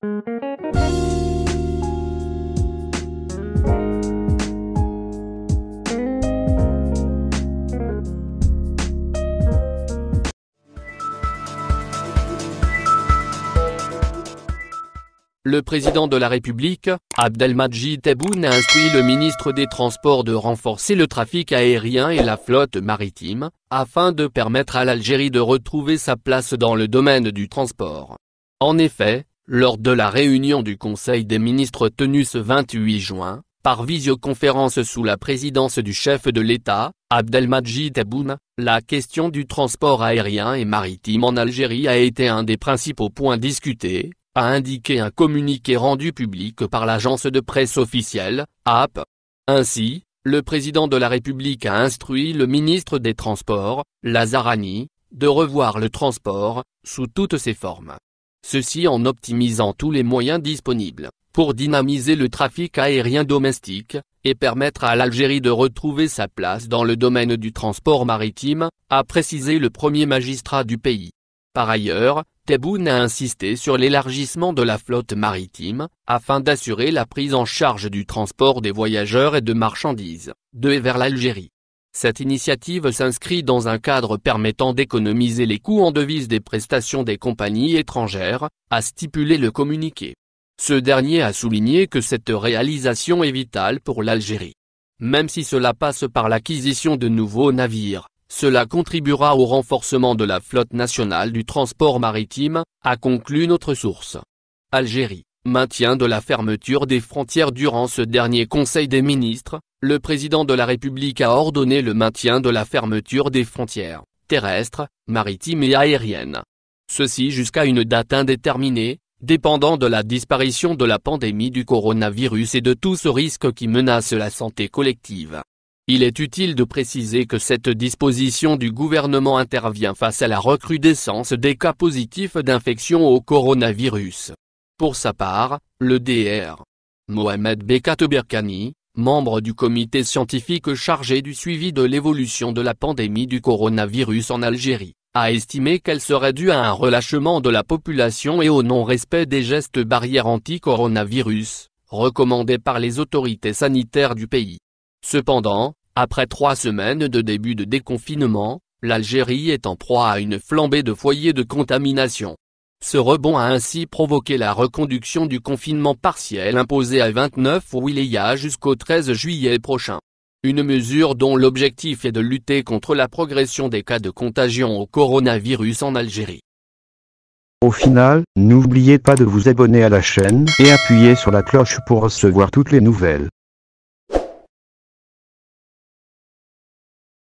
Le président de la République, Abdelmadjid Tebboune a instruit le ministre des Transports de renforcer le trafic aérien et la flotte maritime, afin de permettre à l'Algérie de retrouver sa place dans le domaine du transport. En effet, lors de la réunion du Conseil des ministres tenue ce 28 juin, par visioconférence sous la présidence du chef de l'État, Abdelmadjid Tebboune, la question du transport aérien et maritime en Algérie a été un des principaux points discutés, a indiqué un communiqué rendu public par l'agence de presse officielle, AP. Ainsi, le président de la République a instruit le ministre des Transports, Lazarani, de revoir le transport, sous toutes ses formes. Ceci en optimisant tous les moyens disponibles, pour dynamiser le trafic aérien domestique, et permettre à l'Algérie de retrouver sa place dans le domaine du transport maritime, a précisé le premier magistrat du pays. Par ailleurs, Tebboune a insisté sur l'élargissement de la flotte maritime, afin d'assurer la prise en charge du transport des voyageurs et de marchandises, de et vers l'Algérie. Cette initiative s'inscrit dans un cadre permettant d'économiser les coûts en devises des prestations des compagnies étrangères, a stipulé le communiqué. Ce dernier a souligné que cette réalisation est vitale pour l'Algérie. Même si cela passe par l'acquisition de nouveaux navires, cela contribuera au renforcement de la flotte nationale du transport maritime, a conclu notre source. Algérie, maintien de la fermeture des frontières. Durant ce dernier Conseil des ministres, le président de la République a ordonné le maintien de la fermeture des frontières, terrestres, maritimes et aériennes. Ceci jusqu'à une date indéterminée, dépendant de la disparition de la pandémie du coronavirus et de tout ce risque qui menace la santé collective. Il est utile de préciser que cette disposition du gouvernement intervient face à la recrudescence des cas positifs d'infection au coronavirus. Pour sa part, le Dr. Mohamed Bekat Berkani, membre du comité scientifique chargé du suivi de l'évolution de la pandémie du coronavirus en Algérie, a estimé qu'elle serait due à un relâchement de la population et au non-respect des gestes barrières anti-coronavirus, recommandés par les autorités sanitaires du pays. Cependant, après 3 semaines de début de déconfinement, l'Algérie est en proie à une flambée de foyers de contamination. Ce rebond a ainsi provoqué la reconduction du confinement partiel imposé à 29 wilayas jusqu'au 13 juillet prochain. Une mesure dont l'objectif est de lutter contre la progression des cas de contagion au coronavirus en Algérie. Au final, n'oubliez pas de vous abonner à la chaîne et appuyer sur la cloche pour recevoir toutes les nouvelles.